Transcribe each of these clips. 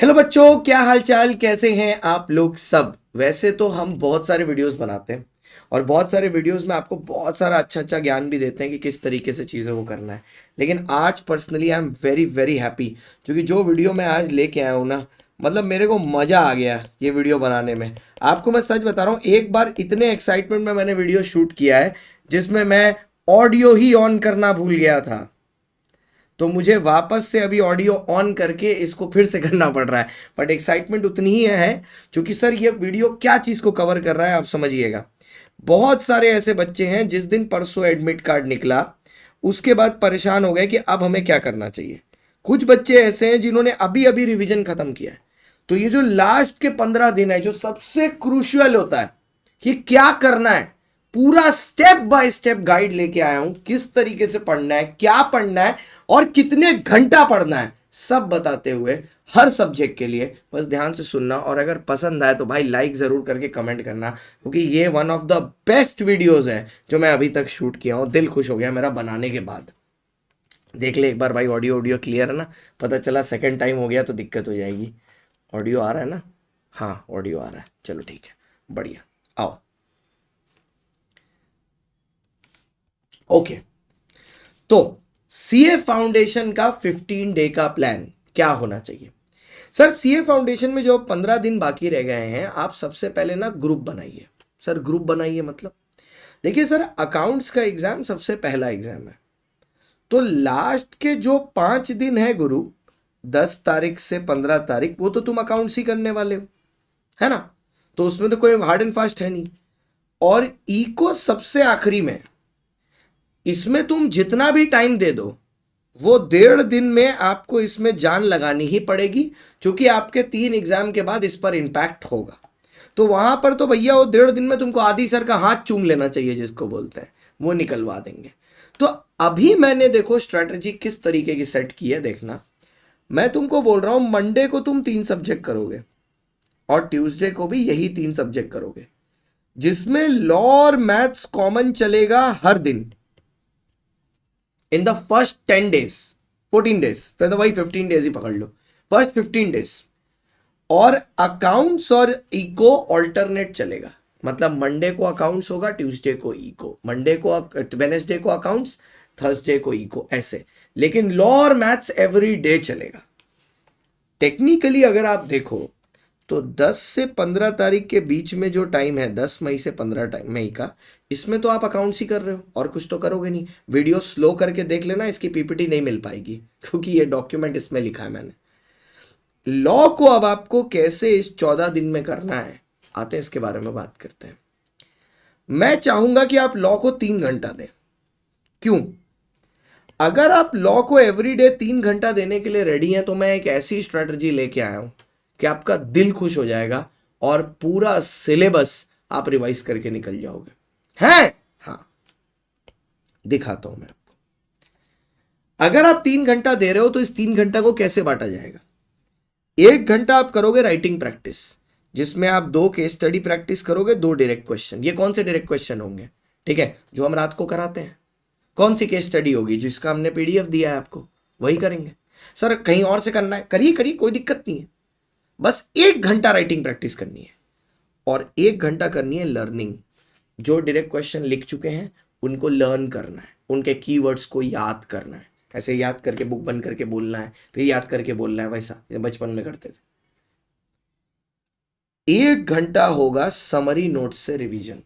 Hello बच्चों, क्या हाल चाल, कैसे हैं आप लोग सब। वैसे तो हम बहुत सारे वीडियोस बनाते हैं और बहुत सारे वीडियोस में आपको बहुत सारा अच्छा अच्छा ज्ञान भी देते हैं कि किस तरीके से चीज़ों को करना है। लेकिन आज personally I am very very happy, क्योंकि जो वीडियो मैं आज लेके आया हूँ ना, मतलब मेरे को मज़ा आ गया ये वीडियो बनाने में। आपको मैं सच बता रहा हूँ, एक बार इतने एक्साइटमेंट में मैंने वीडियो शूट किया है जिसमें मैं ऑडियो ही ऑन करना भूल गया था। तो मुझे वापस से अभी ऑडियो ऑन करके इसको फिर से करना पड़ रहा है। बट एक्साइटमेंट उतनी ही है, क्योंकि सर ये वीडियो क्या चीज़ को कवर कर रहा है आप समझिएगा। बहुत सारे ऐसे बच्चे हैं जिस दिन परसों एडमिट कार्ड निकला उसके बाद परेशान हो गए कि अब हमें क्या करना चाहिए। कुछ बच्चे ऐसे हैं जिन्होंने अभी अभी रिवीजन खत्म किया है। तो ये जो लास्ट के 15 दिन है जो सबसे क्रूशियल होता है कि क्या करना है, पूरा स्टेप बाय स्टेप गाइड लेके आया हूं। किस तरीके से पढ़ना है, क्या पढ़ना है और कितने घंटा पढ़ना है, सब बताते हुए हर सब्जेक्ट के लिए। बस ध्यान से सुनना और अगर पसंद आए तो भाई लाइक जरूर करके कमेंट करना, क्योंकि ये one of the best videos है जो मैं अभी तक शूट किया हूं। दिल खुश हो गया मेरा बनाने के बाद। देख ले एक बार भाई, ऑडियो ऑडियो क्लियर है ना। पता चला सेकंड टाइम हो गया तो दिक्कत हो जाएगी। ऑडियो आ रहा है ना? हाँ ऑडियो आ रहा है, चलो ठीक है, बढ़िया। आओ। ओके, तो सीए फाउंडेशन का 15 डे का प्लान क्या होना चाहिए। सर सीए फाउंडेशन में जो 15 दिन बाकी रह गए हैं, आप सबसे पहले ना ग्रुप बनाइए। सर ग्रुप बनाइए मतलब, देखिए सर, अकाउंट्स का एग्जाम सबसे पहला एग्जाम है। तो लास्ट के जो 5 दिन है गुरु, 10 तारीख से 15 तारीख, वो तो तुम अकाउंट्स ही करने वाले हो, है ना। तो उसमें तो कोई हार्ड एंड फास्ट है नहीं। और इको सबसे आखिरी में, इसमें तुम जितना भी टाइम दे दो वो 1.5 दिन में आपको इसमें जान लगानी ही पड़ेगी, क्योंकि आपके 3 एग्जाम के बाद इस पर इंपैक्ट होगा। तो वहां पर तो भैया वो 1.5 दिन में तुमको आदि सर का हाथ चूम लेना चाहिए, जिसको बोलते हैं, वो निकलवा देंगे। तो अभी मैंने देखो स्ट्रैटेजी किस तरीके की सेट की है, देखना। मैं तुमको बोल रहा हूं मंडे को तुम 3 सब्जेक्ट करोगे और ट्यूसडे को भी यही 3 सब्जेक्ट करोगे, जिसमें लॉ और मैथ्स कॉमन चलेगा हर दिन in the first 10 days, 14 days, फिर तो वही 15 डेज ही पकड़ लो, फर्स्ट 15 डेज। और अकाउंट्स और इको ऑल्टरनेट चलेगा, मतलब मंडे को अकाउंट्स होगा, ट्यूसडे को इको, मंडे को वेनेसडे को अकाउंट्स, थर्सडे को इको, ऐसे। लेकिन लॉ और मैथ्स एवरी डे चलेगा। टेक्निकली अगर आप देखो तो 10 से 15 तारीख के बीच में जो टाइम है, 10 मई से 15 मई का, इसमें तो आप अकाउंट्स ही कर रहे हो और कुछ तो करोगे नहीं। वीडियो स्लो करके देख लेना, इसकी पीपीटी नहीं मिल पाएगी क्योंकि ये डॉक्यूमेंट इसमें लिखा है मैंने। लॉ को अब आपको कैसे इस 14 दिन में करना है, आते हैं इसके बारे में बात करते हैं। मैं चाहूंगा कि आप लॉ को 3 घंटा दें। क्यों? अगर आप लॉ को एवरीडे 3 घंटा देने के लिए रेडी हैं तो मैं एक ऐसी स्ट्रेटजी लेके आया हूं कि आपका दिल खुश हो जाएगा और पूरा सिलेबस आप रिवाइज करके निकल जाओगे। हैं? हाँ, दिखाता हूं मैं आपको। अगर आप 3 घंटा दे रहे हो तो इस 3 घंटा को कैसे बांटा जाएगा। 1 घंटा आप करोगे राइटिंग प्रैक्टिस, जिसमें आप 2 केस स्टडी प्रैक्टिस करोगे, 2 डायरेक्ट क्वेश्चन। ये कौन से डायरेक्ट क्वेश्चन होंगे? ठीक है, जो हम रात को कराते हैं। कौन सी केस स्टडी होगी? जिसका हमने पीडीएफ दिया है आपको, वही करेंगे। सर कहीं और से करना है, करिए करिए, कोई दिक्कत नहीं है। बस 1 घंटा राइटिंग प्रैक्टिस करनी है और 1 घंटा करनी है लर्निंग। जो डायरेक्ट क्वेश्चन लिख चुके हैं उनको लर्न करना है, उनके कीवर्ड्स को याद करना है। ऐसे याद करके बुक बंद करके बोलना है, फिर याद करके बोलना है, वैसा बचपन में करते थे। 1 घंटा होगा समरी नोट से रिवीजन।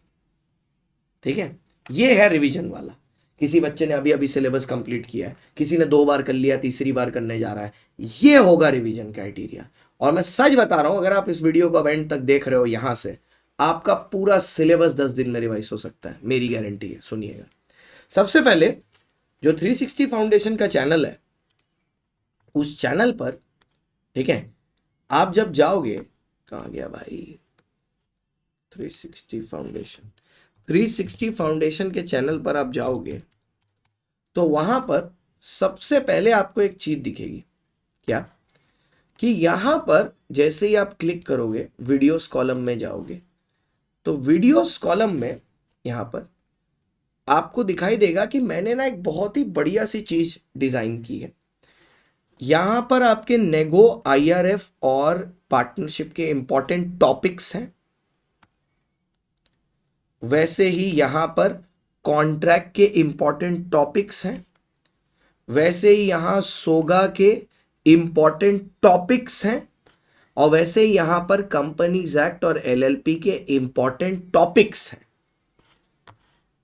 ठीक है, ये है रिवीजन वाला। किसी बच्चे ने अभी अभी सिलेबस कंप्लीट किया है, किसी ने 2 बार कर लिया, तीसरी बार करने जा रहा है, ये होगा रिवीजन क्राइटेरिया। और मैं सच बता रहा हूं, अगर आप इस वीडियो को एंड तक देख रहे हो यहां से, आपका पूरा सिलेबस 10 दिन में रिवाइज हो सकता है, मेरी गारंटी है। सुनिएगा, सबसे पहले जो 360 फाउंडेशन का चैनल है, उस चैनल पर, ठीक है, आप जब जाओगे, कहां गया भाई 360 फाउंडेशन, 360 फाउंडेशन के चैनल पर आप जाओगे तो वहां पर सबसे पहले आपको एक चीज दिखेगी। क्या? कि यहां पर जैसे ही आप क्लिक करोगे, वीडियोस कॉलम में जाओगे, तो वीडियोस कॉलम में यहां पर आपको दिखाई देगा कि मैंने ना एक बहुत ही बढ़िया सी चीज डिजाइन की है। यहां पर आपके नेगो, आईआरएफ और पार्टनरशिप के इंपॉर्टेंट टॉपिक्स हैं। वैसे ही यहां पर कॉन्ट्रैक्ट के इंपॉर्टेंट टॉपिक्स हैं। वैसे ही यहां सोगा के इंपॉर्टेंट टॉपिक्स हैं। और वैसे ही यहां पर कंपनीज एक्ट और एलएलपी के इंपॉर्टेंट टॉपिक्स हैं।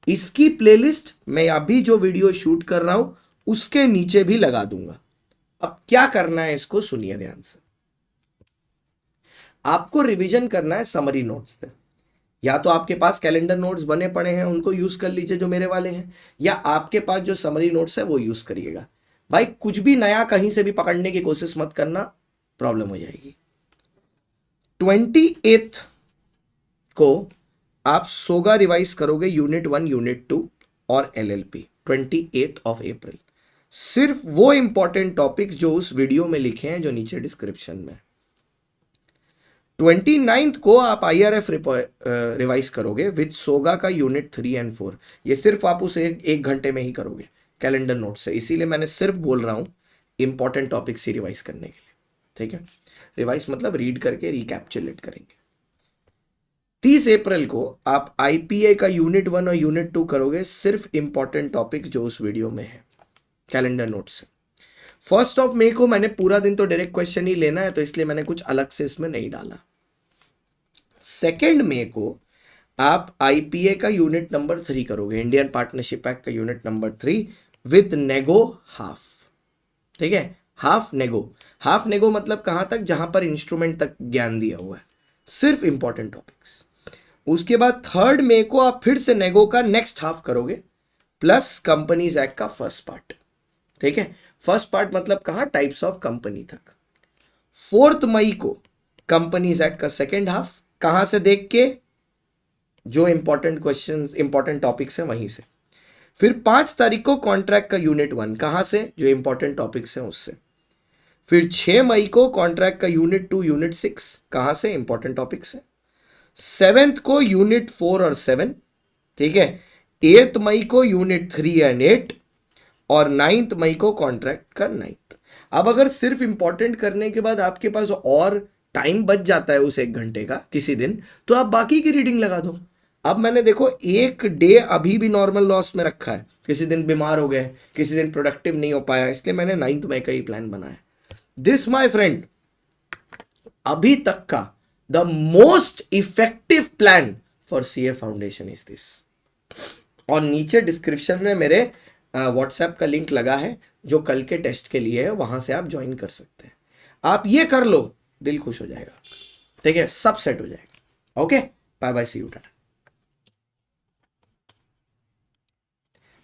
इसकी प्लेलिस्ट मैं अभी जो वीडियो शूट कर रहा हूं उसके नीचे भी लगा दूंगा। अब क्या करना है इसको सुनिए ध्यान से। आपको रिवीजन करना है समरी नोट्स से। या तो आपके पास कैलेंडर नोट्स बने पड़े हैं उनको यूज कर लीजिए जो मेरे वाले हैं, या आपके पास जो समरी नोट्स है वो यूज करिएगा। भाई कुछ भी नया कहीं से भी पकड़ने की कोशिश मत करना, प्रॉब्लम हो जाएगी। 28 को आप सोगा रिवाइज करोगे, यूनिट 1, यूनिट 2 और एलएलपी 28 ऑफ अप्रैल। सिर्फ वो इंपॉर्टेंट टॉपिक्स जो उस वीडियो में लिखे हैं जो नीचे डिस्क्रिप्शन में। 29 को आप आईआरएफ रिवाइज करोगे विद सोगा का यूनिट 3 एंड 4। ये सिर्फ आप उसे एक घंटे में ही करोगे कैलेंडर नोट से, इसीलिए मैंने सिर्फ बोल रहा हूं इंपॉर्टेंट टॉपिक्स ही रिवाइज करने के लिए। ठीक है, रिवाइज मतलब रीड करके रिकैप्चुलेट करेंगे। 30 अप्रैल को आप आईपीए का यूनिट 1 और यूनिट 2 करोगे, सिर्फ इंपॉर्टेंट टॉपिक्स जो उस वीडियो में है कैलेंडर नोट से। 1 मई को मैंने पूरा दिन तो डायरेक्ट क्वेश्चन ही लेना है तो इसलिए मैंने कुछ अलग से इसमें नहीं डाला। 2 मई को आप आईपीए का यूनिट नंबर 3 करोगे, इंडियन पार्टनरशिप एक्ट का यूनिट नंबर 3 विद नेगो हाफ। ठीक है, हाफ नेगो। हाफ नेगो मतलब कहां तक, जहां पर इंस्ट्रूमेंट तक ज्ञान दिया हुआ है, सिर्फ इंपॉर्टेंट टॉपिक्स। उसके बाद 3 मई को आप फिर से नेगो का नेक्स्ट हाफ करोगे प्लस कंपनीज एक्ट का फर्स्ट पार्ट। ठीक है, फर्स्ट पार्ट मतलब कहां, टाइप्स ऑफ कंपनी तक। 4 मई को कंपनीज एक्ट का सेकेंड हाफ, कहां से देख के, जो इंपॉर्टेंट क्वेश्चंस इंपॉर्टेंट टॉपिक्स हैं वहीं से। फिर 5 तारीख को कॉन्ट्रैक्ट का यूनिट 1, कहां से, जो इंपॉर्टेंट टॉपिक्स हैं उससे। फिर 6 मई को कॉन्ट्रैक्ट का यूनिट 2 यूनिट 6, कहां से, इंपॉर्टेंट टॉपिक्स है। 7 को यूनिट 4 और 7। ठीक है, 8 मई को यूनिट 3 एंड 8 और 9 मई को कॉन्ट्रैक्ट का 9। अब अगर सिर्फ इंपॉर्टेंट करने के बाद आपके पास और टाइम बच जाता है उस एक घंटे का किसी दिन, तो आप बाकी की रीडिंग लगा दो। अब मैंने देखो एक डे अभी भी नॉर्मल लॉस में रखा है, किसी दिन बीमार हो गए, किसी दिन प्रोडक्टिव नहीं हो पाया, इसलिए मैंने 9 मई का ही प्लान बनाया। दिस माय फ्रेंड अभी तक का the most effective plan for CA foundation is this. और नीचे डिस्क्रिप्शन में मेरे व्हाट्सएप का लिंक लगा है जो कल के टेस्ट के लिए है, वहां से आप ज्वाइन कर सकते हैं। आप ये कर लो, दिल खुश हो जाएगा। ठीक है, सब सेट हो जाएगा। Okay, bye bye, see you, tata.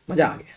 मजा आ गया।